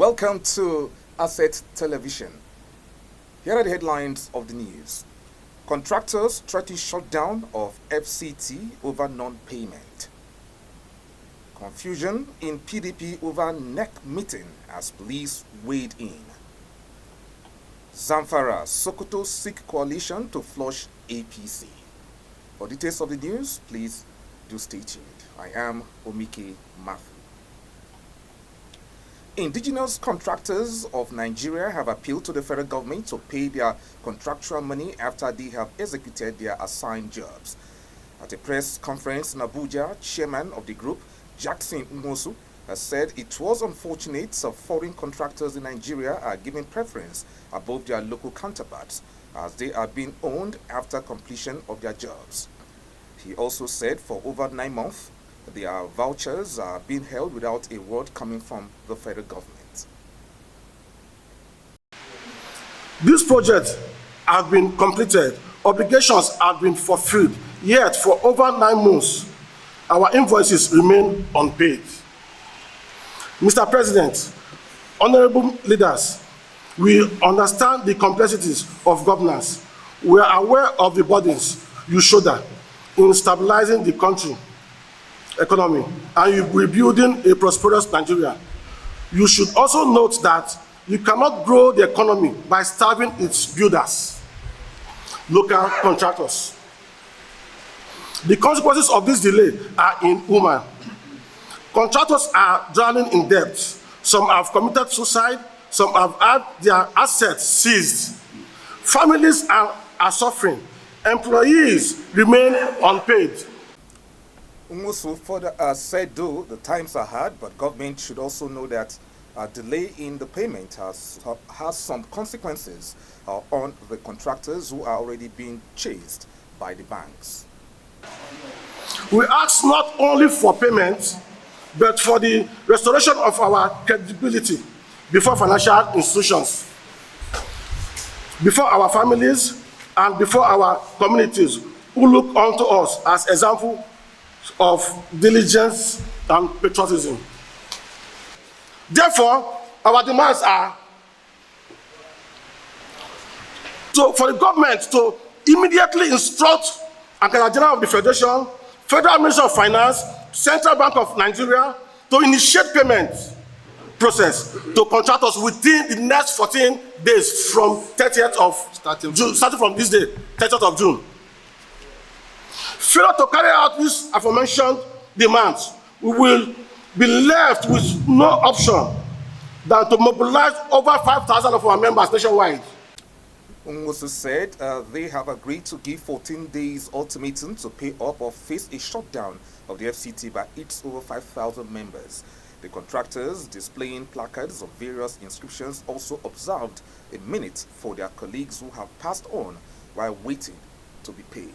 Welcome to Asset Television. Here are the headlines of the news. Contractors threaten shutdown of FCT over non-payment. Confusion in PDP over NEC meeting as police weighed in. Zamfara, Sokoto seek coalition to flush APC. For details of the news, please do stay tuned. I am Omike Matthew. Indigenous contractors of Nigeria have appealed to the federal government to pay their contractual money after they have executed their assigned jobs. At a press conference in Abuja, chairman of the group, Jackson Nwosu, has said it was unfortunate some foreign contractors in Nigeria are given preference above their local counterparts as they are being owned after completion of their jobs. He also said for over 9 months, their vouchers are being held without a word coming from the federal government. This project has been completed, obligations have been fulfilled, yet for over 9 months, our invoices remain unpaid. Mr. President, honorable leaders, we understand the complexities of governance. We are aware of the burdens you shoulder in stabilizing the country economy and rebuilding a prosperous Nigeria. You should also note that you cannot grow the economy by starving its builders, local contractors. The consequences of this delay are inhuman. Contractors are drowning in debt. Some have committed suicide. Some have had their assets seized. Families are suffering. Employees remain unpaid. Nwosu further said, though the times are hard, but government should also know that a delay in the payment has some consequences on the contractors who are already being chased by the banks. We ask not only for payment, but for the restoration of our credibility before financial institutions, before our families, and before our communities who look unto us as example of diligence and patriotism. Therefore, our demands are for the government to immediately instruct Accountant General of the Federation, Federal Minister of Finance, Central Bank of Nigeria to initiate payment process to contractors within the next 14 days from 30th of June, starting from this day, 30th of June. Failure to carry out these aforementioned demands, we will be left with no option than to mobilize over 5,000 of our members nationwide. Nwosu said they have agreed to give 14 days ultimatum to pay up or face a shutdown of the FCT by its over 5,000 members. The contractors, displaying placards of various inscriptions, also observed a minute for their colleagues who have passed on while waiting to be paid.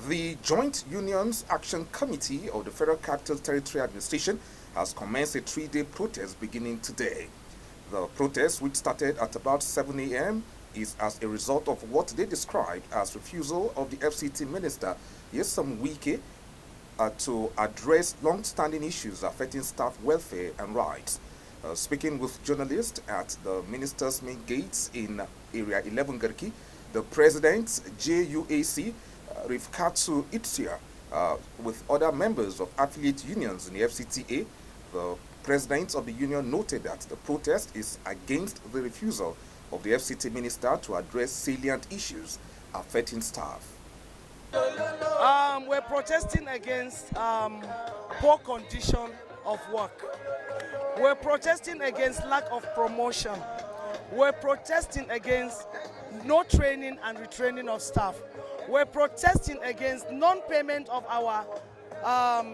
The Joint Unions Action Committee of the Federal Capital Territory Administration has commenced a 3-day protest beginning today. The protest, which started at about 7 a.m., is as a result of what they described as refusal of the FCT Minister, Nyesom Wike, to address long-standing issues affecting staff welfare and rights. Speaking with journalists at the minister's main gates in Area 11 Garki, the president, JUAC, Rifkatu Itzia, with other members of affiliate unions in the FCTA, the president of the union noted that the protest is against the refusal of the FCT minister to address salient issues affecting staff. We're protesting against poor condition of work. We're protesting against lack of promotion. We're protesting against no training and retraining of staff. We're protesting against non-payment of our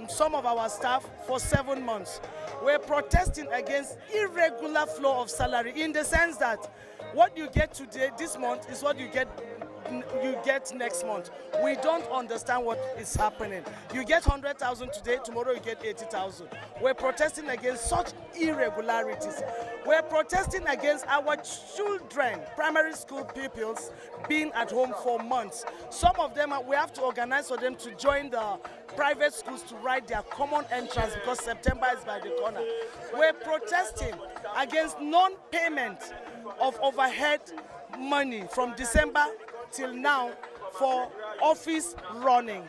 some of our staff for 7 months. We're protesting against irregular flow of salary in the sense that what you get today, this month, is what you get get next month. We don't understand what is happening. You get 100,000 today, tomorrow you get 80,000. We're protesting against such irregularities. We're protesting against our children, primary school pupils, being at home for months. Some of them, we have to organize for them to join the private schools to write their common entrance because September is by the corner. We're protesting against non-payment of overhead money from December till now for office running.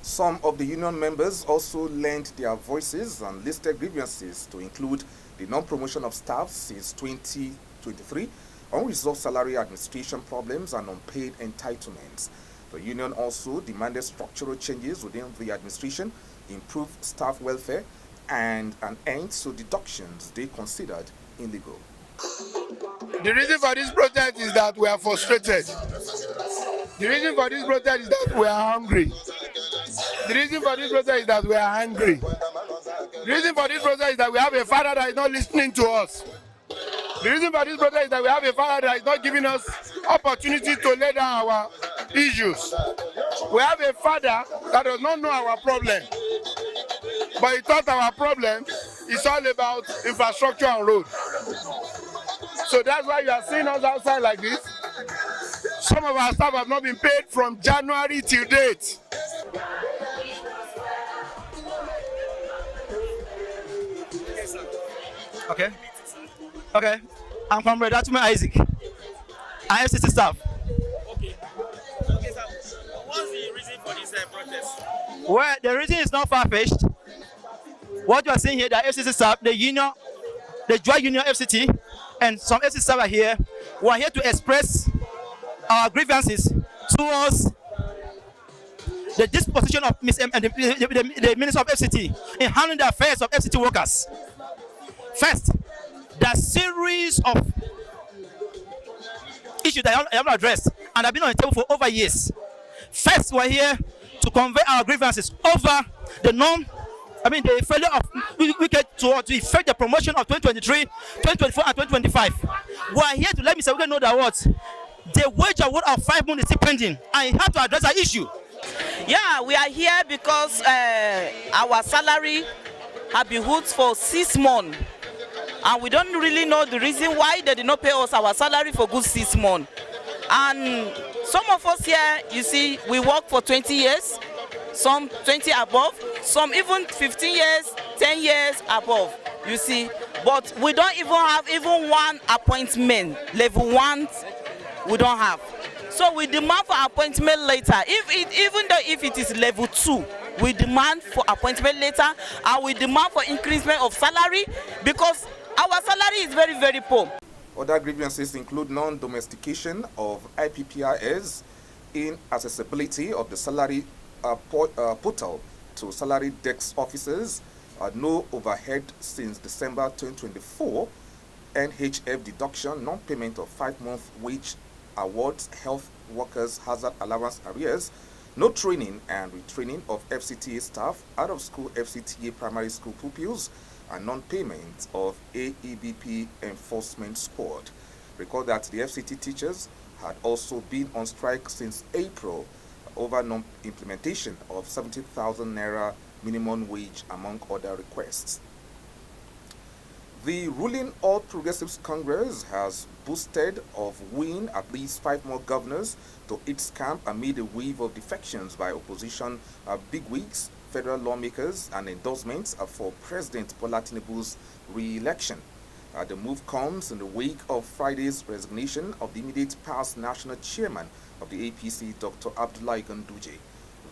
Some of the union members also lent their voices and listed grievances to include the non-promotion of staff since 2023, unresolved salary administration problems and unpaid entitlements. The union also demanded structural changes within the administration, improved staff welfare, and an end to deductions they considered illegal. The reason for this protest is that we are frustrated. The reason for this protest is that we are hungry. The reason for this protest is that we are angry. The reason for this protest is that we have a father that is not listening to us. The reason for this protest is that we have a father that is not giving us opportunity to lay down our issues. We have a father that does not know our problem, but he thought our problem is all about infrastructure and road. So that's why you are seeing us outside like this. Some of our staff have not been paid from January till date. Okay. I'm Comrade Ultimatum Isaac. I'm FCT staff. Okay, sir. What's the reason for this protest? Well, the reason is not far-fetched. What you are seeing here, the FCT staff, the union, the joint union FCT, and some FCT staff are here. We are here to express our grievances towards the disposition of the Minister of FCT in handling the affairs of FCT workers. First, there are series of issues that I haven't addressed and have been on the table for over years. First, we're here to convey our grievances over the failure of Wike to effect the promotion of 2023, 2024, and 2025. We're here to let Mr. Wike know that what the wage award of 5 months is still pending, and he had to address that issue. Yeah, we are here because our salary have been held for 6 months. And we don't really know the reason why they did not pay us our salary for good 6 months. And some of us here, you see, we work for 20 years, some 20 above, some even 15 years, 10 years above, you see. But we don't even have one appointment, level 1, we don't have. So we demand for appointment later, even though if it is level 2. We demand for appointment later, and we demand for increasement of salary because our salary is very, very poor. Other grievances include non-domestication of IPPIS, inaccessibility of the salary portal to salary desk officers, no overhead since December 2024, NHF deduction, non-payment of 5-month wage awards, health workers hazard allowance arrears, no training and retraining of FCTA staff, out-of-school FCTA primary school pupils, and non-payment of AEBP enforcement squad. Recall that the FCT teachers had also been on strike since April over non-implementation of 70,000 naira minimum wage, among other requests. The ruling All Progressives Congress has boasted of winning at least 5 more governors to its camp amid a wave of defections by opposition bigwigs, federal lawmakers, and endorsements for President Bola Tinubu's re-election. The move comes in the wake of Friday's resignation of the immediate past national chairman of the APC, Dr. Abdullahi Ganduje.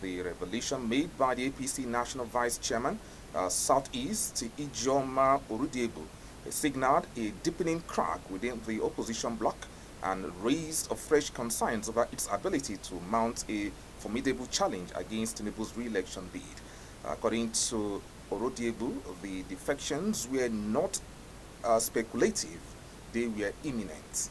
The revelation made by the APC national vice chairman, Southeast Ijoma Orudiebo, signaled a deepening crack within the opposition bloc and raised fresh concerns over its ability to mount a formidable challenge against Tinubu's re-election bid. According to Orudiebo, the defections were not speculative, they were imminent.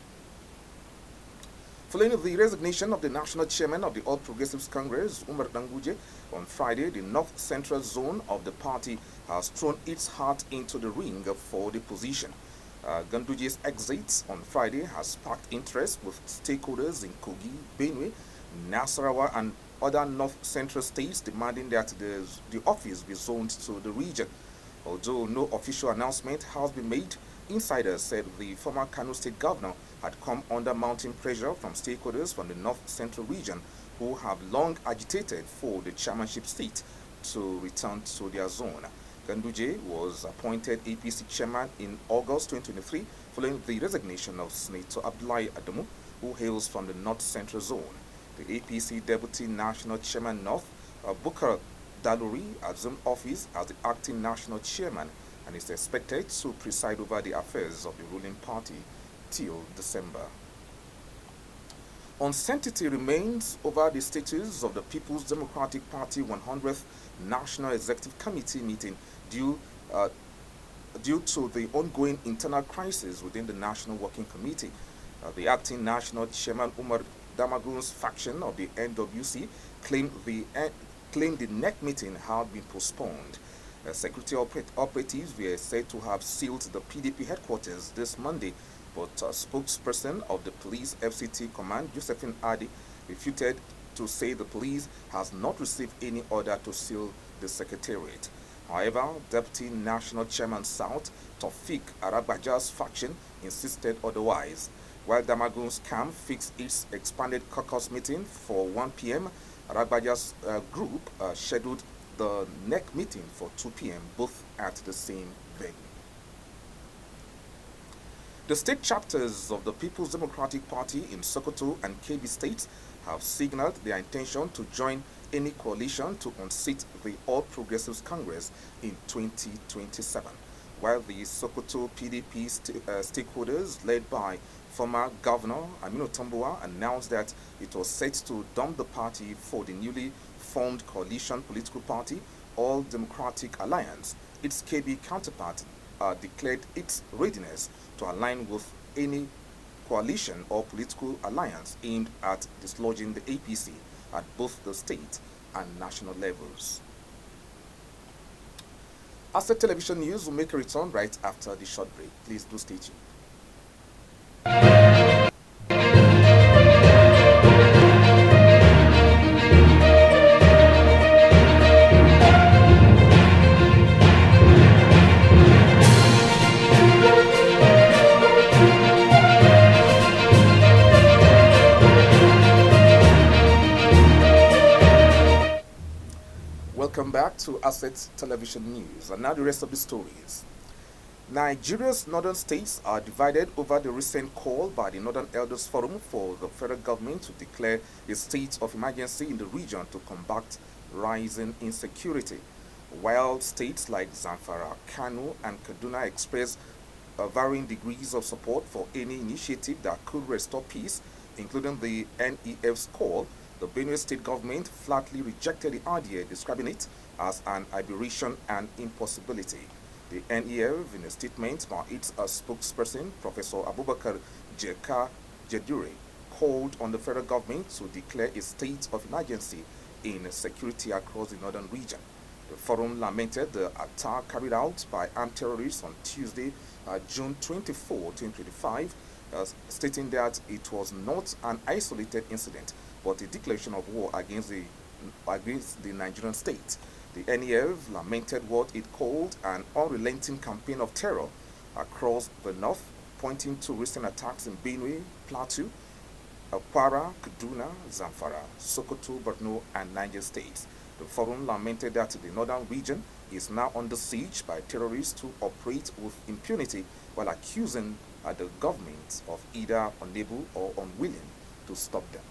Following the resignation of the national chairman of the All Progressives Congress, Umar Danguje, on Friday, the North Central Zone of the party has thrown its heart into the ring for the position. Ganduji's exit on Friday has sparked interest with stakeholders in Kogi, Benue, Nasarawa, and other north central states demanding that the office be zoned to the region. Although no official announcement has been made, insiders said the former Kano State governor had come under mounting pressure from stakeholders from the north central region who have long agitated for the chairmanship seat to return to their zone. Ganduje was appointed APC chairman in August 2023 following the resignation of Senator Abdullahi Adamu, who hails from the north central zone. The APC deputy national chairman North, Bukar Daluri, assumed office as the acting national chairman and is expected to preside over the affairs of the ruling party till December. Uncertainty remains over the status of the People's Democratic Party 100th National Executive Committee meeting due to the ongoing internal crisis within the National Working Committee. The acting national chairman Umar Damagun's faction of the NWC claimed the NEC meeting had been postponed. Security operatives were said to have sealed the PDP headquarters this Monday, but a spokesperson of the police FCT command, Josephine Adi, refuted to say the police has not received any order to seal the secretariat. However, Deputy National Chairman South, Taufik Aragbaja's faction, insisted otherwise. While Damagun's camp fixed its expanded caucus meeting for 1 p.m., Aragbaja's group scheduled the NEC meeting for 2 p.m., both at the same venue. The state chapters of the People's Democratic Party in Sokoto and Kebbi states have signaled their intention to join any coalition to unseat the All Progressives Congress in 2027, while the Sokoto PDP stakeholders led by former Governor Aminu Tambuwa announced that it was set to dump the party for the newly formed coalition political party, All Democratic Alliance. Its KB counterpart declared its readiness to align with any coalition or political alliance aimed at dislodging the APC at both the state and national levels. Asset Television News will make a return right after the short break. Please do stay tuned. Welcome back to Asset Television News, and now the rest of the stories. Nigeria's northern states are divided over the recent call by the Northern Elders Forum for the federal government to declare a state of emergency in the region to combat rising insecurity. While states like Zamfara, Kano, and Kaduna express varying degrees of support for any initiative that could restore peace, including the NEF's call, the Benue state government flatly rejected the idea, describing it as an aberration and impossibility. The NEF, in a statement by its spokesperson, Professor Abubakar Jeka Jedure, called on the federal government to declare a state of emergency in security across the northern region. The forum lamented the attack carried out by armed terrorists on Tuesday, June 24, 2025, stating that it was not an isolated incident, but a declaration of war against the Nigerian state. The NEF lamented what it called an unrelenting campaign of terror across the north, pointing to recent attacks in Benue, Plateau, Kwara, Kaduna, Zamfara, Sokoto, Borno, and Niger states. The forum lamented that the northern region is now under siege by terrorists who operate with impunity, while accusing the government of either unable or unwilling to stop them.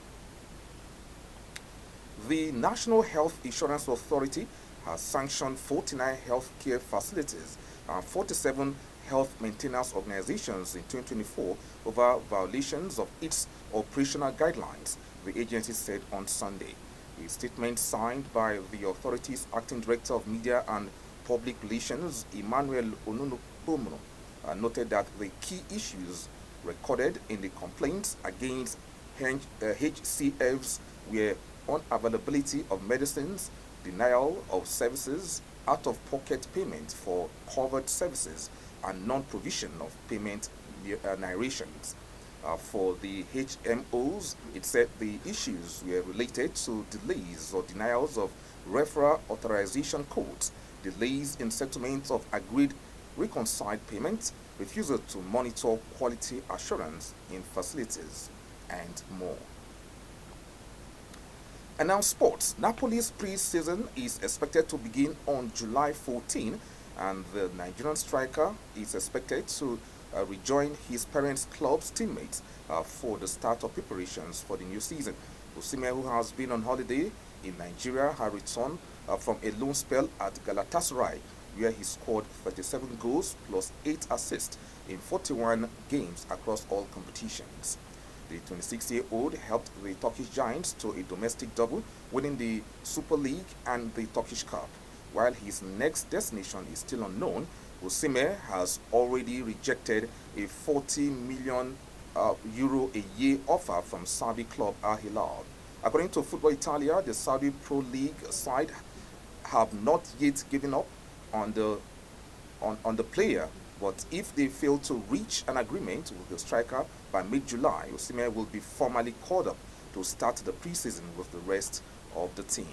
The National Health Insurance Authority has sanctioned 49 healthcare facilities and 47 health maintenance organizations in 2024 over violations of its operational guidelines, the agency said on Sunday. A statement signed by the authority's acting director of media and public relations, Emmanuel Onunupomuno, noted that the key issues recorded in the complaints against HCFs were unavailability of medicines, denial of services, out-of-pocket payment for covered services, and non-provision of payment narrations. For the HMOs, it said the issues were related to delays or denials of referral authorization codes, delays in settlement of agreed reconciled payments, refusal to monitor quality assurance in facilities, and more. And now sports. Napoli's pre-season is expected to begin on July 14, and the Nigerian striker is expected to rejoin his parents' club's teammates for the start of preparations for the new season. Osimhen, who has been on holiday in Nigeria, has returned from a loan spell at Galatasaray, where he scored 37 goals plus 8 assists in 41 games across all competitions. The 26-year-old helped the Turkish Giants to a domestic double, winning the Super League and the Turkish Cup. While his next destination is still unknown, Osimhen has already rejected a 40 million euro a year offer from Saudi club Al Hilal. According to Football Italia, the Saudi Pro League side have not yet given up on the player, but if they fail to reach an agreement with the striker by mid-July, Osimhen will be formally called up to start the preseason with the rest of the team.